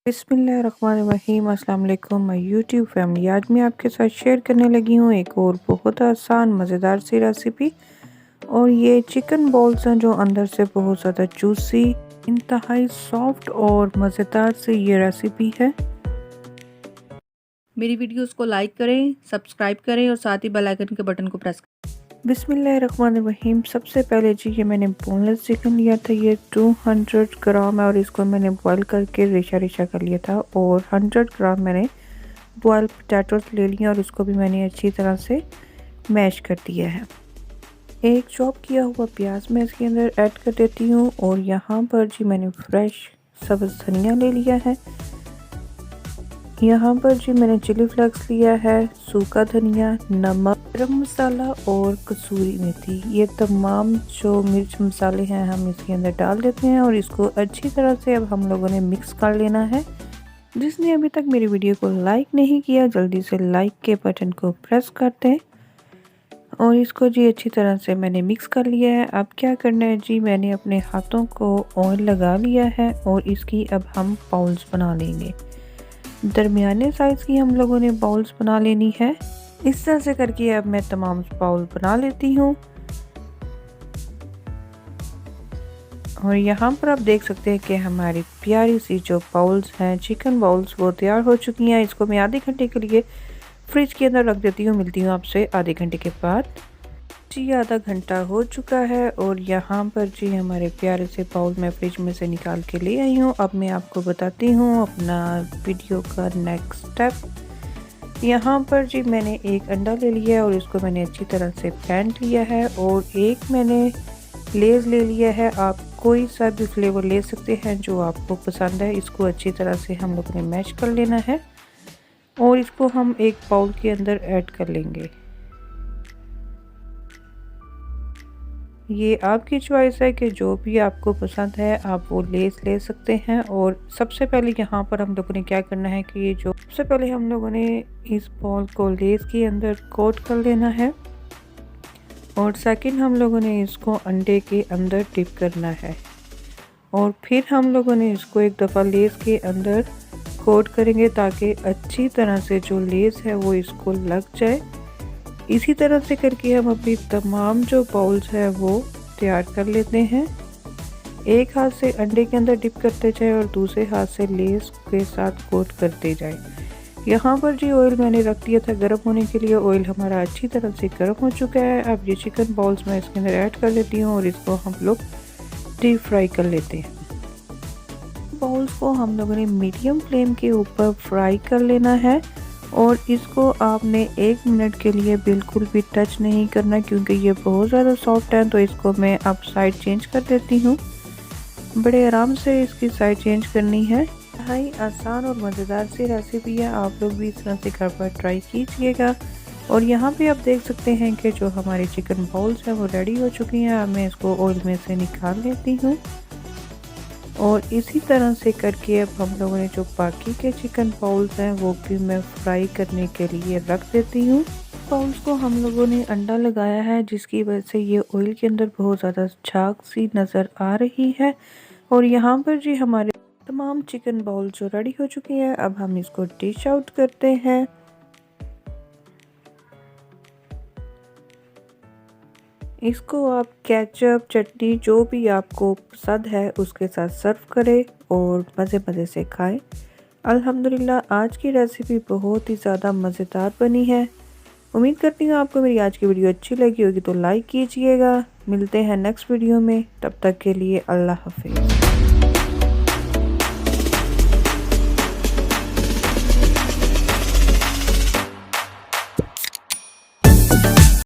बिस्मिल्लाहिर्रहमानिर्रहीम। अस्सलाम वालेकुम माय यूट्यूब फैमिली। आज मैं आपके साथ शेयर करने लगी हूँ एक और बहुत आसान मज़ेदार सी रेसिपी। और ये चिकन बॉल्स हैं जो अंदर से बहुत ज़्यादा जूसी, इंतहाई सॉफ्ट और मज़ेदार सी ये रेसिपी है। मेरी वीडियोस को लाइक करें, सब्सक्राइब करें और साथ ही बेल आइकन के बटन को प्रेस करें। बिस्मिल्लाहिर्रहमानिर्रहीम। सबसे पहले जी ये मैंने बोनलेस चिकन लिया था, ये 200 ग्राम है और इसको मैंने बॉईल करके रेशा रेशा कर लिया था। और 100 ग्राम मैंने बॉयल पोटैटोस ले लिया और उसको भी मैंने अच्छी तरह से मैश कर दिया है। एक चॉप किया हुआ प्याज मैं इसके अंदर ऐड कर देती हूँ। और यहाँ पर जी मैंने फ्रेश सब्ज़ धनिया ले लिया है। यहाँ पर जी मैंने चिली फ्लेक्स लिया है, सूखा धनिया, नमक, गरम मसाला और कसूरी मेथी। ये तमाम जो मिर्च मसाले हैं हम इसके अंदर डाल देते हैं और इसको अच्छी तरह से अब हम लोगों ने मिक्स कर लेना है। जिसने अभी तक मेरी वीडियो को लाइक नहीं किया जल्दी से लाइक के बटन को प्रेस कर दें। और इसको जी अच्छी तरह से मैंने मिक्स कर लिया है। अब क्या करना है जी, मैंने अपने हाथों को ऑयल लगा लिया है और इसकी अब हम बाउल्स बना लेंगे। दरमियाने साइज़ की हम लोगों ने बाउल्स बना लेनी है। इस तरह से करके अब मैं तमाम बाउल बना लेती हूँ। और यहाँ पर आप देख सकते हैं कि हमारी प्यारी सी जो बाउल्स हैं, चिकन बाउल्स, वो तैयार हो चुकी हैं। इसको मैं आधे घंटे के लिए फ्रिज के अंदर रख देती हूँ। मिलती हूँ आपसे आधे घंटे के बाद। जी आधा घंटा हो चुका है और यहाँ पर जी हमारे प्यारे से बाउल मैं फ्रिज में से निकाल के ले आई हूँ। अब मैं आपको बताती हूँ अपना वीडियो का नेक्स्ट स्टेप। यहाँ पर जी मैंने एक अंडा ले लिया है और इसको मैंने अच्छी तरह से फेंट लिया है। और एक मैंने लेज़ ले लिया है। आप कोई सा भी फ्लेवर ले सकते हैं जो आपको पसंद है। इसको अच्छी तरह से हम लोग ने मैश कर लेना है और इसको हम एक बाउल के अंदर ऐड कर लेंगे। ये आपकी चॉइस है कि जो भी आपको पसंद है आप वो लेस ले सकते हैं। और सबसे पहले यहाँ पर हम लोगों ने क्या करना है कि ये जो सबसे पहले हम लोगों ने इस बॉल को लेस के अंदर कोट कर लेना है। और सेकंड हम लोगों ने इसको अंडे के अंदर डिप करना है। और फिर हम लोगों ने इसको एक दफ़ा लेस के अंदर कोट करेंगे ताकि अच्छी तरह से जो लेस है वो इसको लग जाए। इसी तरह से करके हम अपनी तमाम जो बाउल्स है वो तैयार कर लेते हैं। एक हाथ से अंडे के अंदर डिप करते जाए और दूसरे हाथ से लेस के साथ कोट करते जाए। यहाँ पर जी ऑयल मैंने रख दिया था गर्म होने के लिए। ऑयल हमारा अच्छी तरह से गर्म हो चुका है। अब ये चिकन बाउल्स मैं इसके अंदर ऐड कर देती हूँ और इसको हम लोग डीप फ्राई कर लेते हैं। बाउल्स को हम लोगों ने मीडियम फ्लेम के ऊपर फ्राई कर लेना है। और इसको आपने 1 मिनट के लिए बिल्कुल भी टच नहीं करना क्योंकि ये बहुत ज़्यादा सॉफ्ट है। तो इसको मैं अब साइड चेंज कर देती हूँ। बड़े आराम से इसकी साइड चेंज करनी है। हाई आसान और मज़ेदार सी रेसिपी है। आप लोग भी इस तरह से घर पर ट्राई कीजिएगा। और यहाँ पे आप देख सकते हैं कि जो हमारी चिकन बाउल्स हैं वो रेडी हो चुकी हैं। अब मैं इसको ऑयल में से निकाल लेती हूँ। और इसी तरह से करके अब हम लोगों ने जो बाकी के चिकन बाउल्स हैं वो भी मैं फ्राई करने के लिए रख देती हूँ। बाउल्स को हम लोगों ने अंडा लगाया है जिसकी वजह से ये ऑयल के अंदर बहुत ज़्यादा झाग सी नज़र आ रही है। और यहाँ पर जी हमारे तमाम चिकन बाउल जो रेडी हो चुके हैं। अब हम इसको डिश आउट करते हैं। इसको आप केचप, चटनी, जो भी आपको पसंद है उसके साथ सर्व करें और मज़े मज़े से खाएं। अल्हम्दुलिल्लाह आज की रेसिपी बहुत ही ज़्यादा मज़ेदार बनी है। उम्मीद करती हूँ आपको मेरी आज की वीडियो अच्छी लगी होगी तो लाइक कीजिएगा। मिलते हैं नेक्स्ट वीडियो में, तब तक के लिए अल्लाह हाफिज़।